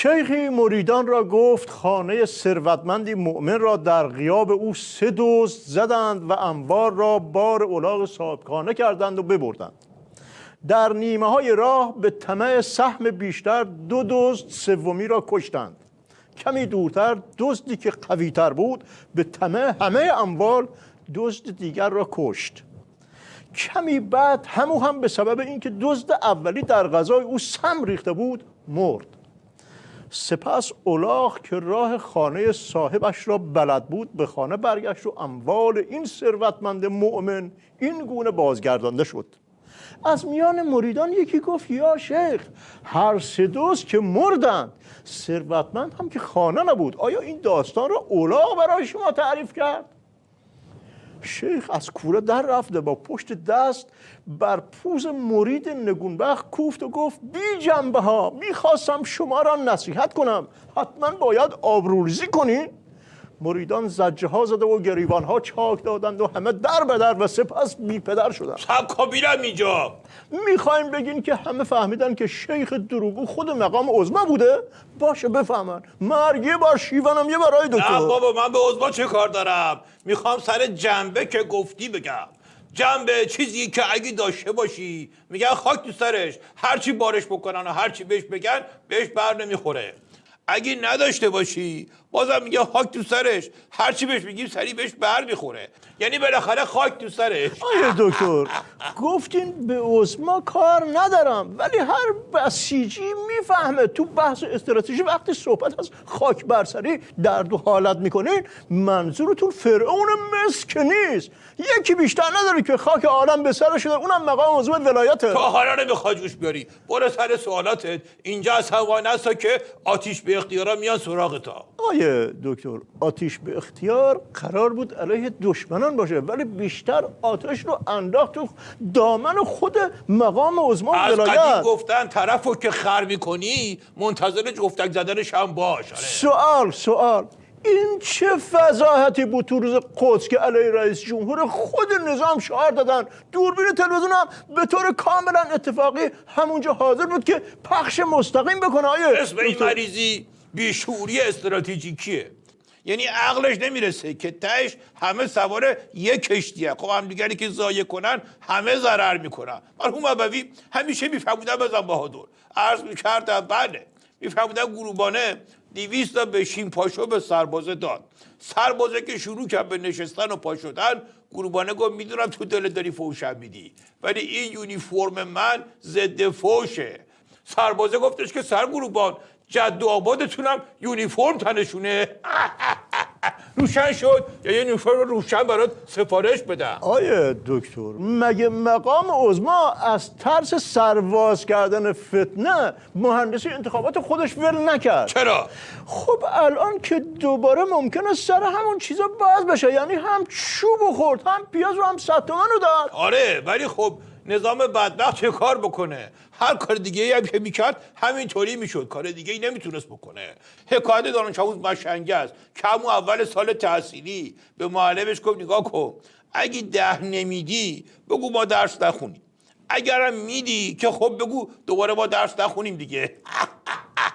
شیخی مریدان را گفت خانه ثروتمندی مؤمن را در غیاب او 3 دزد زدند و انبار را بار الاغ صاحبخانه کردند و ببردند. در نیمه های راه به طمع سهم بیشتر 2 دزد سومی را کشتند. کمی دورتر دزدی که قوی‌تر بود به طمع همه اموال دزد دیگر را کشت. کمی بعد هم به سبب اینکه دزد اولی در غذای او سم ریخته بود مرد. سپس الاغ که راه خانه صاحبش را بلد بود به خانه برگشت و اموال این ثروتمند مؤمن این گونه بازگردانده شد. از میان مریدان یکی گفت یا شیخ، هر 3 دزد که مردند، ثروتمند هم که خانه نبود، آیا این داستان را الاغ برای شما تعریف کرد؟ شیخ از کوره در رفته با پشت دست بر پوز مرید نگونبخت کوفت و گفت بی جنبه ها، میخواستم شما را نصیحت کنم، حتما باید آبروریزی کنین. مریدان زجه ها زده و گریبان ها چاک دادند و همه در به در و سپس بی پدر شدند. سبکا بیرم اینجا. میخوایم بگین که همه فهمیدن که شیخ دروغگو خود مقام عظما بوده؟ باشه بفهمن. مرگ یه بار شیونم یه برای دکتر. نه بابا، من به عظما چه کار دارم؟ میخوام سر جنبه که گفتی بگم. جنبه چیزی که اگه داشته باشی میگن خاک تو سرش، هرچی بارش بکنن و هرچی بهش بگن بهش بر نمیخوره. اگه نداشته باشی بازم میگه خاک تو سرش، هرچی بهش بگیم سری بهش بر میخوره. یعنی بالاخره خاک تو سرش. آیه دکتر گفتین به عظما کار ندارم، ولی هر بسیجی میفهمه تو بحث استراتژی وقتی صحبت از خاک برسری درد و حالت میکنین منظورتون فرعون مصر که نیست. یکی بیشتر نداره که خاک عالم به سر شده، اونم مقام عظما ولایته. تو حالا نمیخوای جوش بیاری، برو سر سوالاتت. اینجا از هوای نستا که آتیش به اختیارا میان سراغ تا. آیه دکتر آتیش به اختیار قرار بود علیه دشمنان باشه، ولی بیشتر آتش رو انداخت تو دامن خود مقام عظما ولایت. از قدیم گفتن طرفو که خر میکنی منتظر جفتک زدنش هم باش. سوال این چه فضاحتی بود تو روز قدس که علیه رئیس جمهور خود نظام شعار دادن؟ دوربین تلویزیون هم به طور کاملا اتفاقی همونجا حاضر بود که پخش مستقیم بکنه. اسم این مریضی بیشعوری استراتژیکیه. یعنی عقلش نمیرسه که تهش همه سوار یک کشتیه. خب هم دیگری که ضایع کنن همه ضرر میکنن. مرحوم ابوی همیشه میفهمودن بزن بهادر عرض میکردن بله، میفهمودن گروبانه 200 تا بشین پاشو به سربازه داد. سربازه که شروع کرد به نشستن و پا شدن، گروبانه گفت میدونم تو دل داری فوشم میدی، ولی این یونیفرم من ضد فوشه. سربازه گفتش که سرگروبان جد و آبادتونم یونیفرم تنشونه. روشن شد یا یه یونیفرم روشن برات سفارش بدم. آیه دکتر مگه مقام عظما از ترس سرواز کردن فتنه مهندسی انتخابات خودش ول نکرد؟ چرا؟ خب الان که دوباره ممکنه سر همون چیزا باز بشه، یعنی هم چوب خورد هم پیاز رو هم 100 تومن رو داد. آره ولی خب نظام بدبخت چه کار بکنه؟ هر کار دیگه هم که میکرد همینطوری میشد، کار دیگه ای نمیتونست بکنه. حکایت دانش آموز مشنگه است که همون اول سال تحصیلی به معلمش گفت نگاه کن، اگه 10 نمیدی بگو ما درس نخونیم، اگرم میدی که خب بگو دوباره ما درس نخونیم دیگه.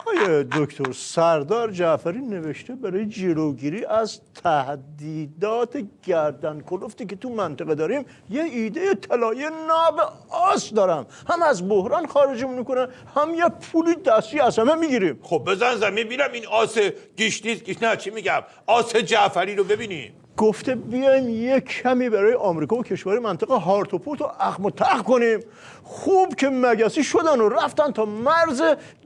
آیه دکتر سردار جعفری نوشته برای جلوگیری از تهدیدات گردن کلفتی که تو منطقه داریم یه ایده طلایی ناب آس دارم، هم از بحران خارجمون میکنه هم یه پولی دستی از همه میگیریم. خب بزن زمین ببینم این آس گیشنیز نه چی میگم آس جعفری رو ببینیم. گفته بیایم یه کمی برای آمریکا و کشور منطقه هارت و پورت و اخم و تخ کنیم. خوب که مگسی شدن و رفتن تا مرز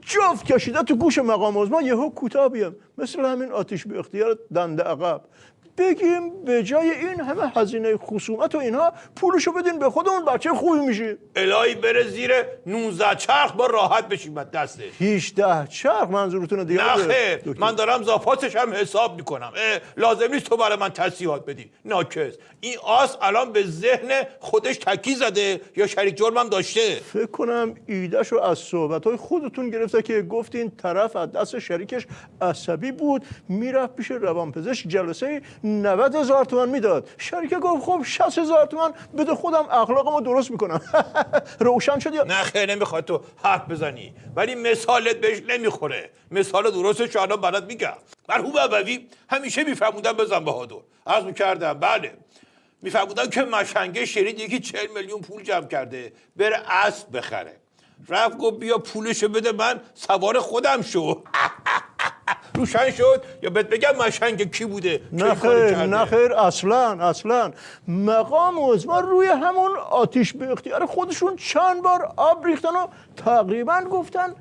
جفت کشیده تو گوش مقام عظما یهو کوتاه بیام مثل همین آتیش به اختیار دنده عقب بگیم به جای این همه هزینه خصومت و اینها پولشو بدین به خودمون، بچه خوبی میشیم. الهی بره زیر 19 چرخ با راحت بشیم دستش. 18 چرخ منظورتونه دیگه؟ نه خیر، من دارم زافاتش هم حساب میکنم. لازم نیست تو برای من تصحیحات بدی. ناکس این آس الان به ذهن خودش تکی زده یا شریک جرمم داشته؟ فکر کنم ایدهشو از صحبت‌های خودتون گرفته که گفتین طرف از دست شریکش عصبی بود، میرفت پیش روانپزشک جلسه 90,000 تومان میداد. شریک گفت خب 60,000 تومان بده خودم اخلاقمو درست میکنم. روشن شد یا نه خیر نمیخواد تو حرف بزنی، ولی مثالت بهش نمیخوره. مثال درستش الان برات میگم. مرحوم ابوی همیشه میفرمودن بزن بهادر. عرض میکردم بله، میفرمودن که مشنگه شنید یکی 40 میلیون پول جمع کرده بره اسب بخره. رفت گفت بیا پولشو بده من سوار خودم شو. روشن شد یا بهت بگم مشنگ کی بوده؟ نه خیر اصلا مقام عظما روی همون آتیش به اختیار خودشون چند بار آب ریختن و تقریبا گفتن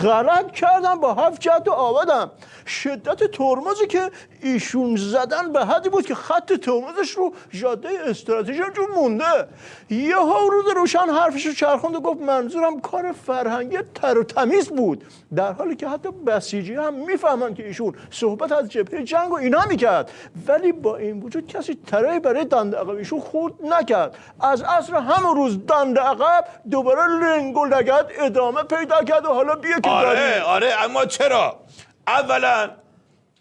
غلط کردن با 7 جهت آبادم. شدت ترمزی که ایشون زدن به حدی بود که خط ترمزش رو جاده استراتژی جو مونده. یه ها روز روشن حرفش رو چرخوند و گفت منظورم کار فرهنگی تر و تمیز بود، در حالی که حتی بسیجی هم میفهمن که ایشون صحبت از جبهه جنگ و اینا میکرد. ولی با این وجود کسی ترایی برای دنده عقب ایشون خورد نکرد. از عصر همون روز دنده عقب دوباره لنگ و لگد ادامه پیدا کرد و حالا بیا که آره اما چرا؟ اولا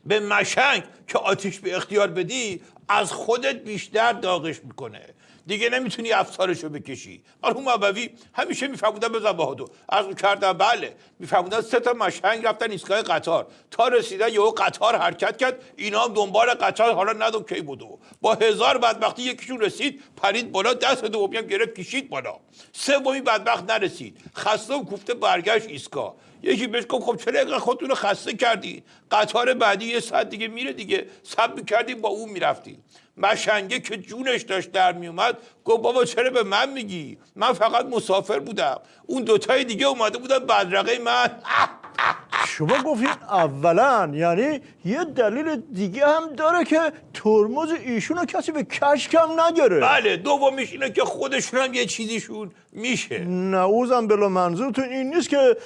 به مشنگ که آتیش به اختیار بدی از خودت بیشتر داغش میکنه، دیگه نمیتونی افسارشو بکشی. مرحوم ابوی همیشه میفرمودن بزن بهادر. عرض کردم بله، میفرمودن 3 تا مشنگ رفتن ایستگاه قطار، تا رسیدن یهو قطار حرکت کرد، اینا هم دنبال قطار حالا ندون کی بودو. با 1000 بدبختی یکیشون رسید پرید بالا، دست دومی هم گرفت کشید بالا. سومی بدبخت نرسید، خسته و کوفته برگشت ایستگاه. یکی بهش گفت خب چرا اینقدر خودتون رو خسته کردین؟ قطار بعدی 1 ساعت دیگه میره دیگه، صبر می‌کردین با اون میرفتین. مشنگه که جونش داشت در میومد گفت بابا چرا به من میگی؟ من فقط مسافر بودم، اون 2 تای دیگه اومده بودن بدرقه من. شما گفتین اولا، یعنی یه دلیل دیگه هم داره که ترمز ایشونو کسی به کشک هم نگیره. بله، دومیش اینه که خودشون هم یه چیزیشون میشه. نعوذم بالله، منظورتون این نیست که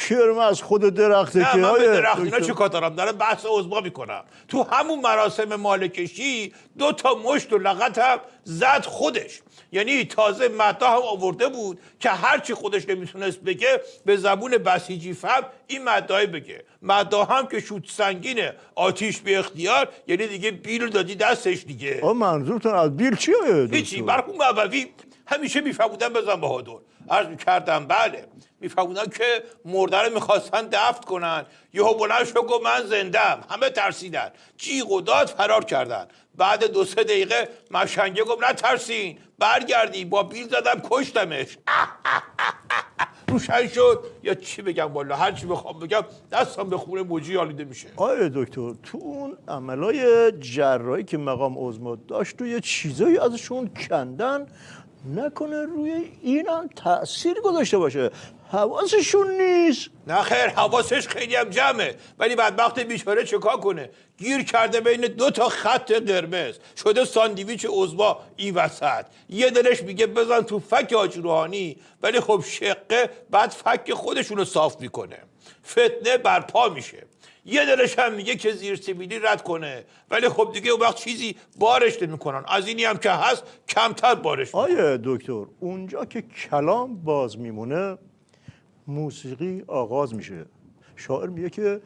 کرم از خود درخته نه که من به درخت اینا چه کار دارم؟ دارم بحث عظما میکنم. تو همون مراسم مالکشی 2 تا مشت و لغت هم زد خودش. یعنی تازه مداح هم آورده بود که هرچی خودش نمیتونست بگه به زبون بسیجی فهم این مداح بگه. مداح هم که شوت سنگینه آتیش به اختیار، یعنی دیگه بیل دادی دستش دیگه. منظورتون از بیل چیه؟ هیچی. مرحوم ابوی همیشه میفرمودن بزن بهادر. عرض میکردم بله، میفرمودن که مرده رو میخواستن دفن کنن، یهو بلند شد گفت من زندم. همه ترسیدن، جیغ و داد فرار کردن. بعد 2-3 دقیقه مشنگه گفت نترسین برگردی، با بیل زدم کشتمش. روشن شد. یا چی بگم والا، هر چی بخوام بگم دستم به خون موجی آلیده میشه. آره دکتر، تو اون عملای جراحی که مقام عظما داشت و یه چیزایی ازشون کندن، نکنه روی اینم تأثیر گذاشته باشه؟ حواسشون نیست. نه خیر، حواسش خیلی هم جمعه، ولی بدبخت بیچاره چکار کنه؟ گیر کرده بین 2 تا خط قرمز، شده ساندویچ عظما این وسط. یه دلش میگه بزن تو فک حاج روحانی، ولی خب شقه بعد فک خودشونو صاف میکنه، فتنه برپا میشه. یه دلش هم میگه که زیر سیبیلی رد کنه، ولی خب دیگه اون وقت چیزی بارش نمیکنن، از اینی هم که هست کمتر بارش میکنن. آیه دکتر، اونجا که کلام باز میمونه موسیقی آغاز میشه. شاعر میگه که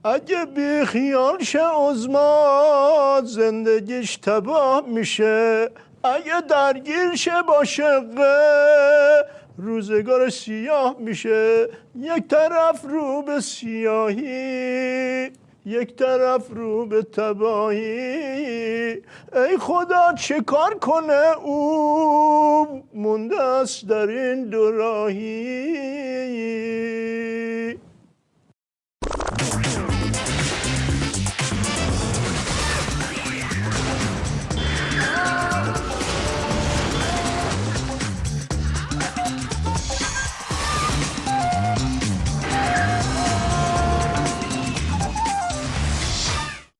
اگه بی خیال شه عظما زندگیش تباه میشه، اگه درگیر شه با شقه روزگار سیاه میشه. یک طرف رو به سیاهی، یک طرف رو به تباهی، ای خدا چه کار کنه او مونده است در این دوراهی.